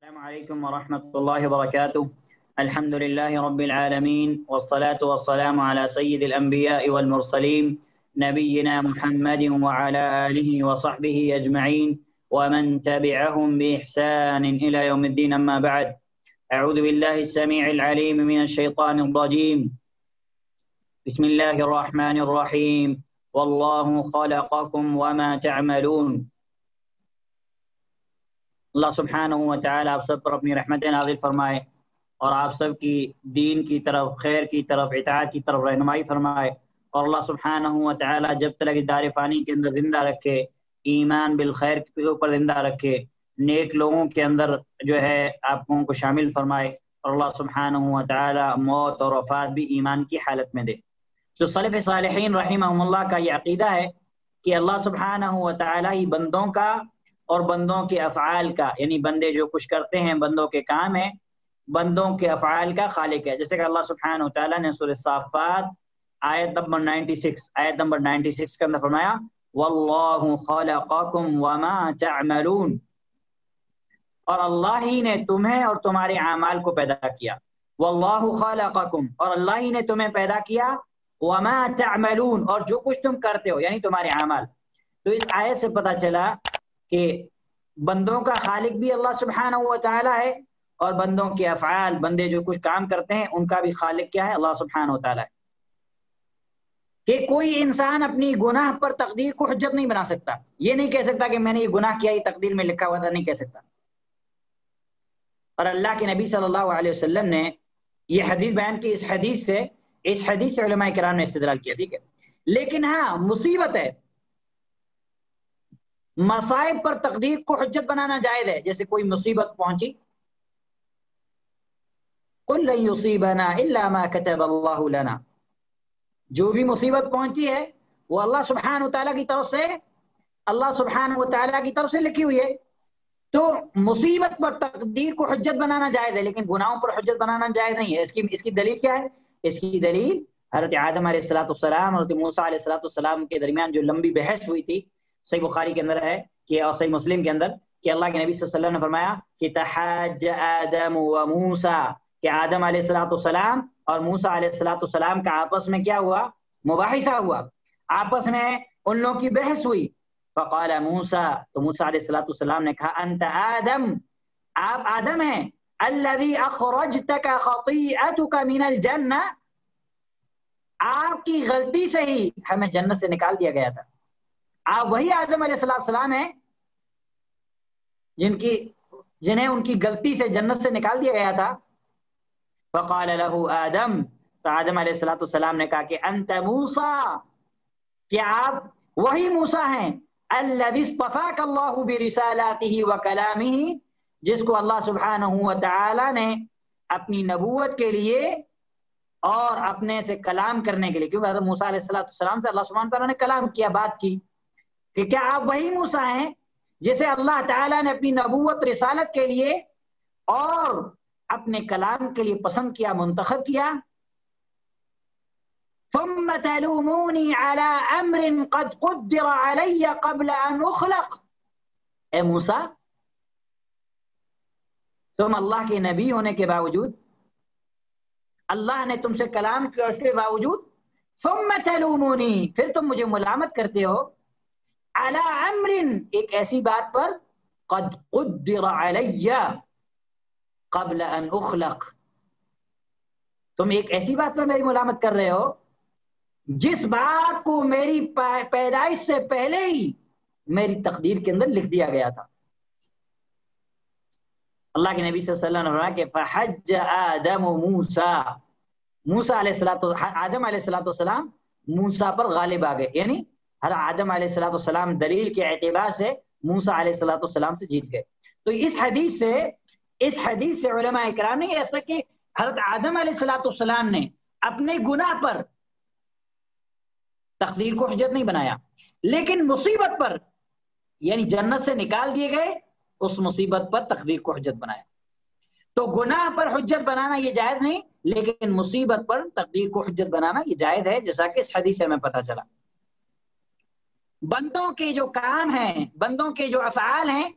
السلام عليكم ورحمة الله وبركاته. الحمد لله رب العالمين والصلاة والسلام على سيد الأنبياء والمرسلين نبينا محمد وعلى آله وصحبه أجمعين ومن تبعهم بإحسان إلى يوم الدين. أما بعد، أعوذ بالله السميع العليم من الشيطان الرجيم. بسم الله الرحمن الرحيم. والله خلقكم وما تعملون. اللہ سبحانہ و تعالیٰ آپ سب پر اپنی رحمت نازل فرمائے اور آپ سب کی دین کی طرف، خیر کی طرف، اطاعت کی طرف رہنمائی فرمائے، اور اللہ سبحانہ و تعالیٰ جب تک دار فانی کے اندر زندہ رکھے، ایمان بالخیر کے اوپر زندہ رکھے، نیک لوگوں کے اندر جو ہے آپ لوگوں کو شامل فرمائے، اور اللہ سبحانہ و تعالیٰ موت اور وفات بھی ایمان کی حالت میں دے۔ تو سلف صالحین رحمہم اللہ کا یہ عقیدہ ہے کہ اللہ سبحانہ و تعالیٰ ہی بندوں کا اور بندوں کے افعال کا، یعنی بندے جو کچھ کرتے ہیں، بندوں کے کام ہیں، بندوں کے افعال کا خالق ہے۔ جیسے کہ اللہ سبحانہ و تعالیٰ نے سورہ صافات آیت نمبر 96 کے اندر فرمایا واللہ خلقکم وما تعملون، اور اللہ ہی نے تمہیں اور تمہارے اعمال کو پیدا کیا۔ واللہ خلقکم، اور اللہ ہی نے تمہیں پیدا کیا، وما تعملون، اور جو کچھ تم کرتے ہو یعنی تمہارے اعمال۔ تو اس آیت سے پتہ چلا کہ بندوں کا خالق بھی اللہ سبحانہ و تعالیٰ ہے، اور بندوں کے افعال، بندے جو کچھ کام کرتے ہیں ان کا بھی خالق کیا ہے؟ اللہ سبحانہ و تعالیٰ ہے۔ کہ کوئی انسان اپنی گناہ پر تقدیر کو حجت نہیں بنا سکتا، یہ نہیں کہہ سکتا کہ میں نے یہ گناہ کیا، یہ تقدیر میں لکھا ہوا تھا، نہیں کہہ سکتا۔ اور اللہ کے نبی صلی اللہ علیہ وسلم نے یہ حدیث بیان کی، اس حدیث سے علماء کرام نے استدلال کیا، ٹھیک ہے۔ لیکن ہاں مصیبت ہے، مصائب پر تقدیر کو حجت بنانا جائز ہے۔ جیسے کوئی مصیبت پہنچی، قل لن یصیبنا الا ما كتب اللہ لنا، جو بھی مصیبت پہنچی ہے وہ اللہ سبحانہ و تعالیٰ کی طرف سے لکھی ہوئی ہے۔ تو مصیبت پر تقدیر کو حجت بنانا جائز ہے، لیکن گناہوں پر حجت بنانا جائز نہیں ہے۔ اس کی دلیل کیا ہے؟ اس کی دلیل حضرت آدم علیہ السلام اور حضرت موسیٰ علیہ السلام کے درمیان جو لمبی بحث ہوئی تھی، صحیح بخاری کے اندر ہے کہ، اور صحیح مسلم کے اندر، کہ اللہ کے نبی صلی اللہ علیہ وسلم نے فرمایا کہ تحاج آدم و موسیٰ، کہ آدم علیہ السلام اور موسیٰ علیہ السلام کا آپس میں کیا ہوا؟ مباحثہ ہوا، آپس میں ان لوگوں کی بحث ہوئی۔ فقال موسیٰ، تو موسیٰ علیہ السلام نے کہا انت آدم، آپ آدم ہیں، الذی اخرجتک خطیئتک من الجنہ، آپ کی غلطی سے ہی ہمیں جنت سے نکال دیا گیا تھا۔ آپ وہی آدم علیہ السلام ہیں جنہیں ان کی غلطی سے جنت سے نکال دیا گیا تھا۔ فقال له آدم، تو آدم علیہ السلام نے کہا کہ انت موسیٰ، کہ آپ وہی موسیٰ ہیں، الذی اصطفاک اللہ برسالاتہ وکلامہ، جس کو اللہ سبحانہ و تعالی نے اپنی نبوت کے لیے اور اپنے سے کلام کرنے کے لیے، کیونکہ حضرت موسیٰ علیہ السلام سے اللہ سبحانہ و تعالی نے کلام کیا، بات کی، کہ کیا آپ وہی موسیٰ ہیں جسے اللہ تعالیٰ نے اپنی نبوت، رسالت کے لیے اور اپنے کلام کے لیے پسند کیا، منتخب کیا؟ ثم تلومونی علی امر قد قدر علی قبل ان اخلق، اے موسیٰ تم اللہ کے نبی ہونے کے باوجود، اللہ نے تم سے کلام کیا، اس کے باوجود ثم تلومونی، پھر تم مجھے ملامت کرتے ہو، علی امر، ایک ایسی بات پر، قد قدر علی قبل ان اخلق، تم ایک ایسی بات پر میری ملامت کر رہے ہو جس بات کو میری پیدائش سے پہلے ہی میری تقدیر کے اندر لکھ دیا گیا تھا۔ اللہ کے نبی صلی اللہ علیہ وسلم نے فرمایا کہ فحج آدم موسیٰ، آدم علیہ السلام موسیٰ پر غالب آ گئے، یعنی ہر آدم علیہ السلام دلیل کے اعتبار سے موسیٰ علیہ السلام سے جیت گئے۔ تو اس حدیث سے علماء اکرام نے ایسا کہ حضرت آدم علیہ السلام نے اپنے گناہ پر تقدیر کو حجت نہیں بنایا، لیکن مصیبت پر، یعنی جنت سے نکال دیے گئے، اس مصیبت پر تقدیر کو حجت بنایا۔ تو گناہ پر حجت بنانا یہ جائز نہیں، لیکن مصیبت پر تقدیر کو حجت بنانا یہ جائز ہے، جیسا کہ اس حدیث سے ہمیں پتہ چلا۔ بندوں کے جو کام ہیں، بندوں کے جو افعال ہیں،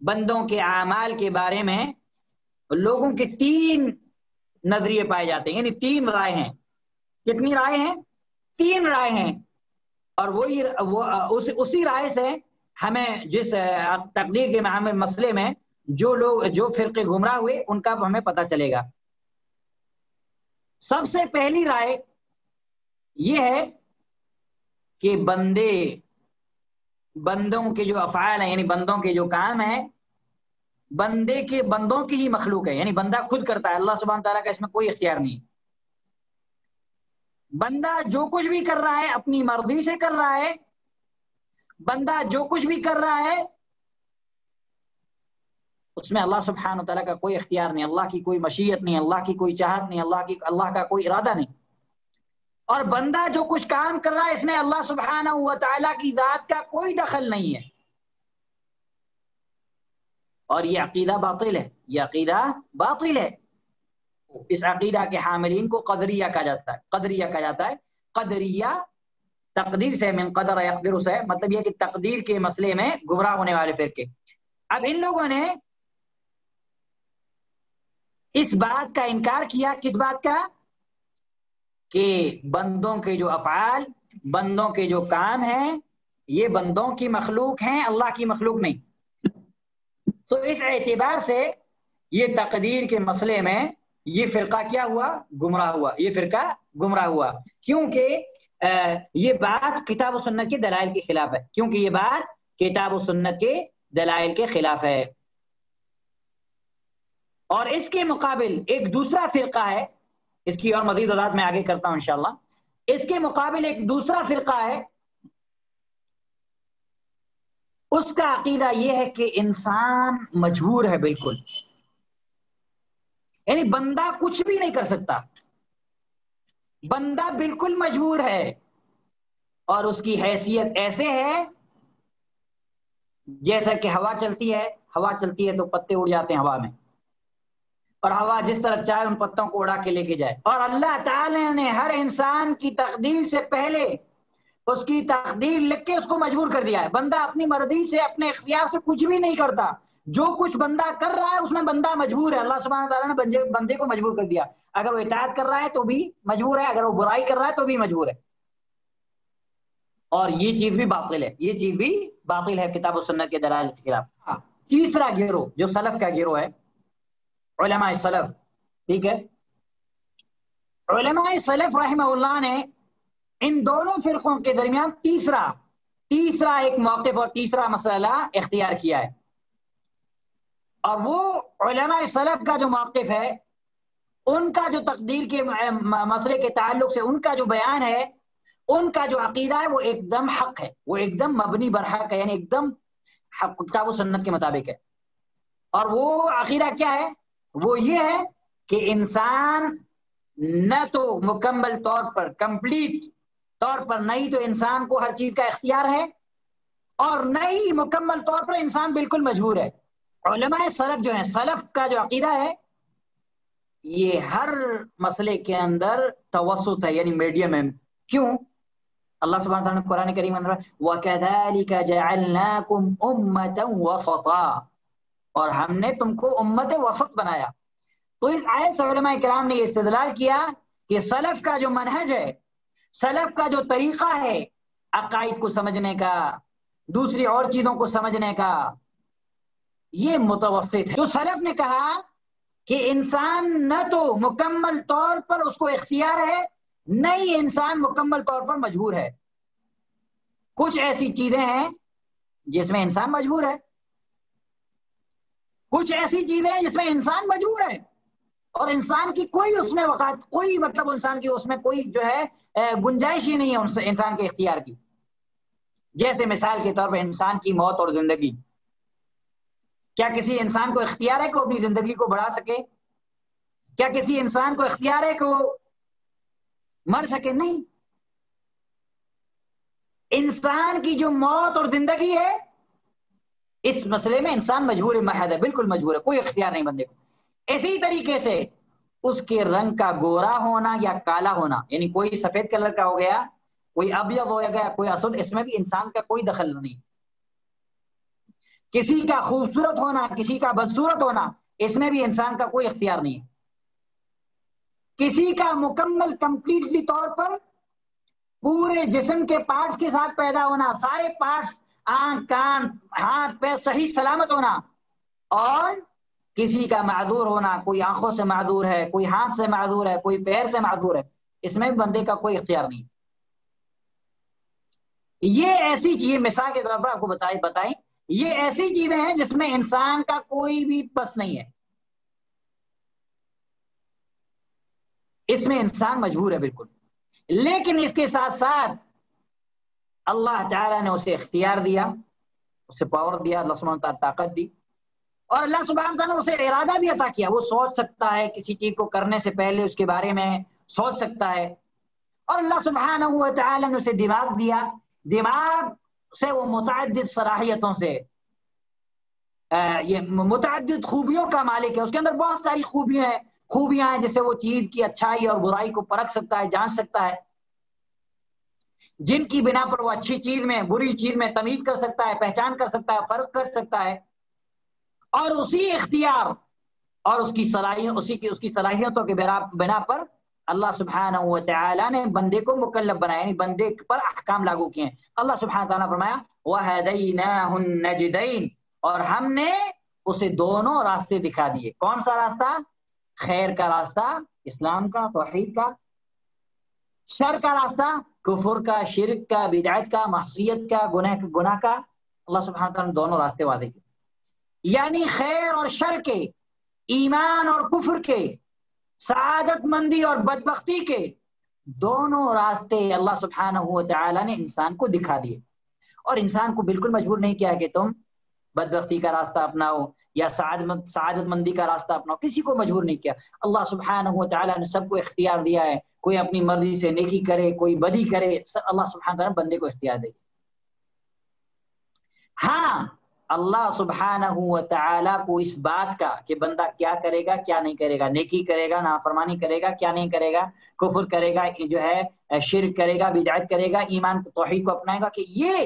بندوں کے اعمال کے بارے میں لوگوں کے 3 نظریے پائے جاتے ہیں، یعنی 3 رائے ہیں۔ کتنی رائے ہیں؟ 3 رائے ہیں۔ اور اسی رائے سے ہمیں جس تقدیر کے مسئلے میں جو فرقے گمراہ ہوئے ان کا ہمیں پتہ چلے گا۔ سب سے پہلی رائے یہ ہے کہ بندوں کے جو افعال ہیں، یعنی بندوں کے جو کام ہیں، بندوں کی ہی مخلوق ہے، یعنی بندہ خود کرتا ہے، اللہ سبحانہ تعالیٰ کا اس میں کوئی اختیار نہیں۔ بندہ جو کچھ بھی کر رہا ہے اپنی مرضی سے کر رہا ہے، بندہ جو کچھ بھی کر رہا ہے اس میں اللہ سبحانہ تعالیٰ کا کوئی اختیار نہیں، اللہ کی کوئی مشیت نہیں، اللہ کی کوئی چاہت نہیں، اللہ کا کوئی ارادہ نہیں۔ اور بندہ جو کچھ کام کر رہا ہے اس میں اللہ سبحانہ و تعالیٰ کی ذات کا کوئی دخل نہیں ہے۔ اور یہ عقیدہ باطل ہے، یہ عقیدہ باطل ہے۔ اس عقیدہ کے حاملین کو قدریہ کہا جاتا ہے، قدریہ کہا جاتا ہے۔ قدریہ تقدیر سے، من قدر یقدر سے، مطلب یہ کہ تقدیر کے مسئلے میں گمراہ ہونے والے فرقے۔ اب ان لوگوں نے اس بات کا انکار کیا، کس بات کا؟ کہ بندوں کے جو افعال، بندوں کے جو کام ہیں یہ بندوں کی مخلوق ہیں، اللہ کی مخلوق نہیں۔ تو اس اعتبار سے یہ تقدیر کے مسئلے میں یہ فرقہ کیا ہوا؟ گمراہ ہوا، یہ فرقہ گمراہ ہوا، کیونکہ یہ بات کتاب و سنت کے دلائل کے خلاف ہے، کیونکہ یہ بات کتاب و سنت کے دلائل کے خلاف ہے۔ اور اس کے مقابل ایک دوسرا فرقہ ہے، اس کی اور مزید وضاحت میں آگے کرتا ہوں انشاءاللہ۔ اس کے مقابل ایک دوسرا فرقہ ہے، اس کا عقیدہ یہ ہے کہ انسان مجبور ہے بالکل، یعنی بندہ کچھ بھی نہیں کر سکتا، بندہ بالکل مجبور ہے، اور اس کی حیثیت ایسے ہے جیسا کہ ہوا چلتی ہے تو پتے اڑ جاتے ہیں ہوا میں، اور ہوا جس طرح چاہے ان پتوں کو اڑا کے لے کے جائے۔ اور اللہ تعالی نے ہر انسان کی تقدیر سے پہلے اس کی تقدیر لکھ کے اس کو مجبور کر دیا ہے۔ بندہ اپنی مرضی سے، اپنے اختیار سے کچھ بھی نہیں کرتا، جو کچھ بندہ کر رہا ہے اس میں بندہ مجبور ہے۔ اللہ سبحانہ تعالیٰ نے بندے کو مجبور کر دیا، اگر وہ اطاعت کر رہا ہے تو بھی مجبور ہے، اگر وہ برائی کر رہا ہے تو بھی مجبور ہے۔ اور یہ چیز بھی باطل ہے، یہ چیز بھی باطل ہے کتاب و سنت کے دلائل کے خلاف۔ تیسرا گروہ جو سلف کا گروہ ہے، علماء سلف، ٹھیک ہے، علماء سلف رحمہ اللہ نے ان دونوں فرقوں کے درمیان تیسرا ایک موقف اور تیسرا مسئلہ اختیار کیا ہے۔ اور وہ علماء سلف کا جو موقف ہے، ان کا جو تقدیر کے مسئلے کے تعلق سے ان کا جو بیان ہے، ان کا جو عقیدہ ہے وہ ایک دم حق ہے، وہ ایک دم مبنی برحق ہے، یعنی ایک دم کتاب و سنت کے مطابق ہے۔ اور وہ عقیدہ کیا ہے؟ وہ یہ ہے کہ انسان نہ تو مکمل طور پر، کمپلیٹ طور پر، نہ ہی تو انسان کو ہر چیز کا اختیار ہے، اور نہ ہی مکمل طور پر انسان بالکل مجبور ہے۔ علماء سلف جو ہیں، سلف کا جو عقیدہ ہے یہ ہر مسئلے کے اندر توسط ہے، یعنی میڈیم ہے۔ کیوں؟ اللہ سبحانہ وتعالیٰ نے قرآن کریم میں وَكَذَلِكَ جَعَلْنَاكُمْ أُمَّةً وَسَطًا، اور ہم نے تم کو امت وسط بنایا۔ تو اس آیت سے علماء کرام نے یہ استدلال کیا کہ سلف کا جو منہج ہے، سلف کا جو طریقہ ہے عقائد کو سمجھنے کا، دوسری اور چیزوں کو سمجھنے کا، یہ متوسط ہے۔ جو سلف نے کہا کہ انسان نہ تو مکمل طور پر اس کو اختیار ہے، نہ ہی انسان مکمل طور پر مجبور ہے۔ کچھ ایسی چیزیں ہیں جس میں انسان مجبور ہے، کچھ ایسی چیزیں ہیں جس میں انسان مجبور ہے، اور انسان کی کوئی اس میں وقت کوئی مطلب انسان کی اس میں کوئی جو ہے گنجائش ہی نہیں ہے انسان کے اختیار کی۔ جیسے مثال کے طور پر انسان کی موت اور زندگی، کیا کسی انسان کو اختیار ہے کہ وہ اپنی زندگی کو بڑھا سکے؟ کیا کسی انسان کو اختیار ہے کہ وہ مر سکے؟ نہیں۔ انسان کی جو موت اور زندگی ہے اس مسئلے میں انسان مجبور محض ہے، بالکل مجبور ہے، کوئی اختیار نہیں بندے کو۔ اسی طریقے سے اس کے رنگ کا گورا ہونا یا کالا ہونا، یعنی کوئی سفید کلر کا ہو گیا، کوئی ابیض ہو گیا، کوئی اسود، اس میں بھی انسان کا کوئی دخل نہیں۔ کسی کا خوبصورت ہونا، کسی کا بدصورت ہونا، اس میں بھی انسان کا کوئی اختیار نہیں ہے. کسی کا مکمل کمپلیٹلی طور پر پورے جسم کے پارٹس کے ساتھ پیدا ہونا، سارے پارٹس، آنکھ، کان، ہاتھ، پیر صحیح سلامت ہونا، اور کسی کا معذور ہونا، کوئی آنکھوں سے معذور ہے، کوئی ہاتھ سے معذور ہے، کوئی پیر سے معذور ہے، اس میں بندے کا کوئی اختیار نہیں. یہ ایسی چیز مثال کے طور پر آپ کو بتائیں یہ ایسی چیزیں ہیں جس میں انسان کا کوئی بھی بس نہیں ہے، اس میں انسان مجبور ہے بالکل. لیکن اس کے ساتھ ساتھ اللہ تعالیٰ نے اسے اختیار دیا، اسے پاور دیا، اللہ سبحانہ تعالیٰ طاقت دی، اور اللہ سبحانہ تعالیٰ نے اسے ارادہ بھی عطا کیا. وہ سوچ سکتا ہے، کسی چیز کو کرنے سے پہلے اس کے بارے میں سوچ سکتا ہے. اور اللہ سبحانہ و تعالیٰ نے اسے دماغ دیا، دماغ سے وہ متعدد صلاحیتوں سے یہ متعدد خوبیوں کا مالک ہے. اس کے اندر بہت ساری خوبیاں ہیں جس سے وہ چیز کی اچھائی اور برائی کو پرکھ سکتا ہے، جان سکتا ہے، جن کی بنا پر وہ اچھی چیز میں بری چیز میں تمیز کر سکتا ہے، پہچان کر سکتا ہے، فرق کر سکتا ہے. اور اسی اختیار اور اس کی صلاحیتوں کے بنا پر اللہ سبحانہ و تعالیٰ نے بندے کو مکلف بنایا، یعنی بندے پر احکام لاگو کیے ہیں. اللہ سبحانہ تعالیٰ نے فرمایا وَهَدَيْنَاهُ النَّجْدَيْنِ، اور ہم نے اسے دونوں راستے دکھا دیے. کون سا راستہ؟ خیر کا راستہ، اسلام کا، توحید کا. شر کا راستہ، کفر کا، شرک کا، بدعت کا، معصیت کا، گناہ کا. اللہ سبحانہ تعالیٰ نے دونوں راستے واضح کیے. یعنی خیر اور شر کے، ایمان اور کفر کے، سعادت مندی اور بدبختی کے دونوں راستے اللہ سبحانہ و تعالیٰ نے انسان کو دکھا دیے. اور انسان کو بالکل مجبور نہیں کیا کہ تم بدبختی کا راستہ اپناؤ یا سعادت مندی کا راستہ اپناؤ، کسی کو مجبور نہیں کیا. اللہ سبحانہ و تعالیٰ نے سب کو اختیار دیا ہے، کوئی اپنی مرضی سے نیکی کرے، کوئی بدی کرے، اللہ سبحانہ تعالیٰ بندے کو اختیار دے. ہاں، اللہ سبحانہ و تعالیٰ کو اس بات کا کہ بندہ کیا کرے گا، کیا نہیں کرے گا، نیکی کرے گا، نافرمانی کرے گا، کیا نہیں کرے گا، کفر کرے گا، جو ہے شرک کرے گا، بدعت کرے گا، ایمان توحید کو اپنائے گا، کہ یہ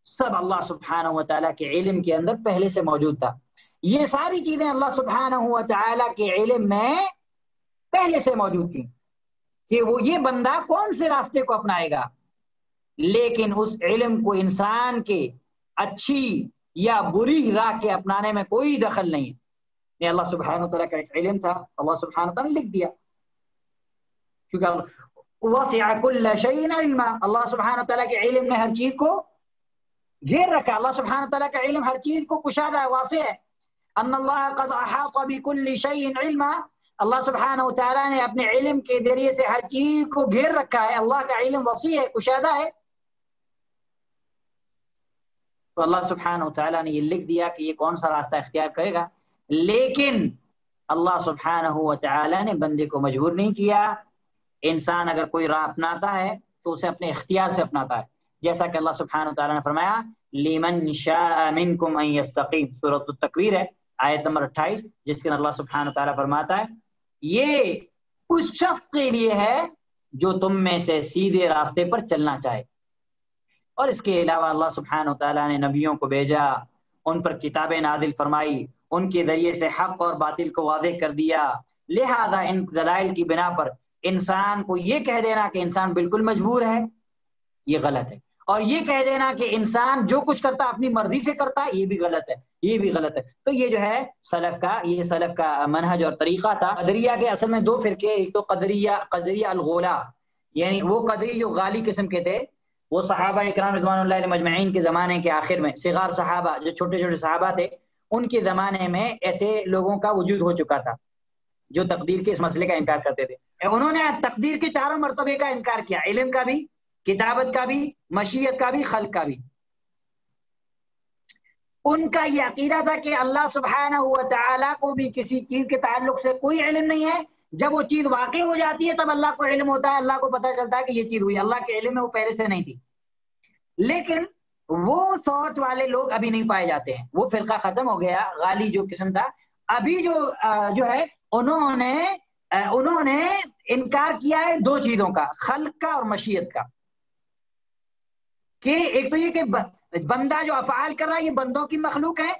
سب اللہ سبحانہ و تعالیٰ کے علم کے اندر پہلے سے موجود تھا. یہ ساری چیزیں اللہ سبحانہ و تعالیٰ کے علم میں پہلے سے موجود تھیں کہ وہ یہ بندہ کون سے راستے کو اپنائے گا. لیکن اس علم کو انسان کے اچھی یا بری راہ کے اپنانے میں کوئی دخل نہیں ہے. یہ اللہ سبحانہ و تعالیٰ کا ایک علم تھا، اللہ سبحانہ و تعالیٰ نے لکھ دیا، کیونکہ وسع کل شیء علما، اللہ سبحانہ و تعالیٰ کے علم نے ہر چیز کو گھیر رکھا. اللہ سبحانہ و تعالیٰ کا علم ہر چیز کو کشادہ ہے، واسع ہے. ان اللہ قد احاط بكل شیء علما، اللہ سبحانہ و تعالیٰ نے اپنے علم کے ذریعے سے ہر چیز کو گھیر رکھا ہے. اللہ کا علم وسیع ہے، کشادہ ہے. تو اللہ سبحانہ و تعالیٰ نے یہ لکھ دیا کہ یہ کون سا راستہ اختیار کرے گا. لیکن اللہ سبحانہ و تعالیٰ نے بندے کو مجبور نہیں کیا. انسان اگر کوئی راہ اپناتا ہے تو اسے اپنے اختیار سے اپناتا ہے، جیسا کہ اللہ سبحانہ و تعالیٰ نے فرمایا لمن شاء منکم ان یستقیم، سورۃ التکویر ہے، آیت نمبر 28، جس کے اللہ سبحانہ و تعالیٰ فرماتا ہے یہ اس شخص کے لیے ہے جو تم میں سے سیدھے راستے پر چلنا چاہے. اور اس کے علاوہ اللہ سبحانہ و تعالیٰ نے نبیوں کو بھیجا، ان پر کتابیں نازل فرمائی، ان کے ذریعے سے حق اور باطل کو واضح کر دیا. لہذا ان دلائل کی بنا پر انسان کو یہ کہہ دینا کہ انسان بالکل مجبور ہے، یہ غلط ہے. اور یہ کہہ دینا کہ انسان جو کچھ کرتا اپنی مرضی سے کرتا ہے، یہ بھی غلط ہے، یہ بھی غلط ہے. تو یہ جو ہے سلف کا منہج اور طریقہ تھا. قدریہ کے اصل میں دو فرقے، ایک تو قدریہ الغولا، یعنی وہ قدری جو غالی قسم کے تھے، وہ صحابہ اکرام رضوان اللہ علیہ مجمعین کے زمانے کے آخر میں، صغار صحابہ جو چھوٹے چھوٹے صحابہ تھے، ان کے زمانے میں ایسے لوگوں کا وجود ہو چکا تھا جو تقدیر کے اس مسئلے کا انکار کرتے تھے. انہوں نے تقدیر کے چاروں مرتبے کا انکار کیا، علم کا بھی، کتابت کا بھی، مشیت کا بھی، خلق کا بھی. ان کا یہ عقیدہ تھا کہ اللہ سبحانہ و تعالیٰ کو بھی کسی چیز کے تعلق سے کوئی علم نہیں ہے. جب وہ چیز واقع ہو جاتی ہے تب اللہ کو علم ہوتا ہے، اللہ کو پتہ چلتا ہے کہ یہ چیز ہوئی. اللہ کے علم میں وہ پہلے سے نہیں تھی. لیکن وہ سوچ والے لوگ ابھی نہیں پائے جاتے ہیں، وہ فرقہ ختم ہو گیا، غالی جو قسم تھا. ابھی جو ہے انہوں نے انکار کیا ہے دو چیزوں کا، خلق کا اور مشیت کا. کہ ایک تو یہ کہ بندہ جو افعال کر رہا ہے یہ بندوں کی مخلوق ہے،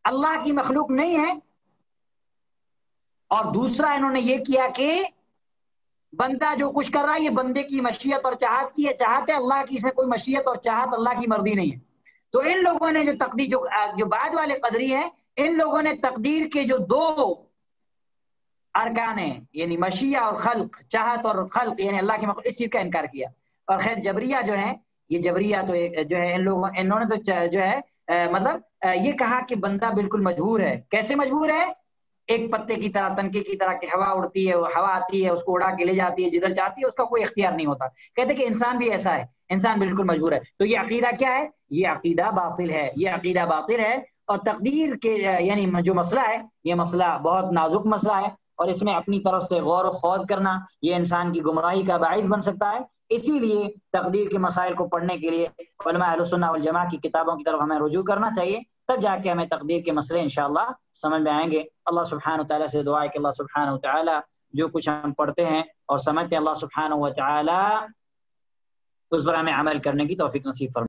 اللہ کی مخلوق نہیں ہے۔ اور دوسرا انہوں نے یہ کیا کہ بندہ جو کچھ کر رہا ہے یہ بندے کی مشیت اور چاہت کی ہے، چاہت ہے اللہ کی، اس میں کوئی مشیت اور چاہت اللہ کی مرضی نہیں ہے۔ تو ان لوگوں نے جو تقدیر جو بعد والے قدری ہیں، ان لوگوں نے تقدیر کے جو دو ارکان ہیں، یعنی مشیہ اور خلق، چاہت اور خلق، یعنی اللہ کی مخلوق، اس چیز کا انکار کیا۔ اور خیر جبریہ جو ہیں، یہ جبریہ تو جو ہے انہوں نے تو جو ہے مطلب یہ کہا کہ بندہ بالکل مجبور ہے۔ کیسے مجبور ہے؟ ایک پتے کی طرح، تنکے کی طرح کہ ہوا اڑتی ہے، ہوا آتی ہے اس کو اڑا کے لے جاتی ہے جدھر چاہتی ہے، اس کا کوئی اختیار نہیں ہوتا۔ کہتے کہ انسان بھی ایسا ہے، انسان بالکل مجبور ہے۔ تو یہ عقیدہ کیا ہے؟ یہ عقیدہ باطل ہے، یہ عقیدہ باطل ہے۔ اور تقدیر کے یعنی جو مسئلہ ہے، یہ مسئلہ بہت نازک مسئلہ ہے، اور اس میں اپنی طرف سے غور و خوض کرنا یہ انسان کی گمراہی کا باعث بن سکتا ہے۔ اسی لیے تقدیر کے مسائل کو پڑھنے کے لیے علماء اہل سنہ والجماعہ کی کتابوں کی طرف ہمیں رجوع کرنا چاہیے، تب جا کے ہمیں تقدیر کے مسئلے انشاءاللہ سمجھ میں آئیں گے۔ اللہ سبحانہ وتعالیٰ سے دعا ہے کہ اللہ سبحانہ وتعالیٰ جو کچھ ہم پڑھتے ہیں اور سمجھتے ہیں، اللہ سبحانہ وتعالیٰ اس پر ہمیں عمل کرنے کی توفیق نصیب فرمائے۔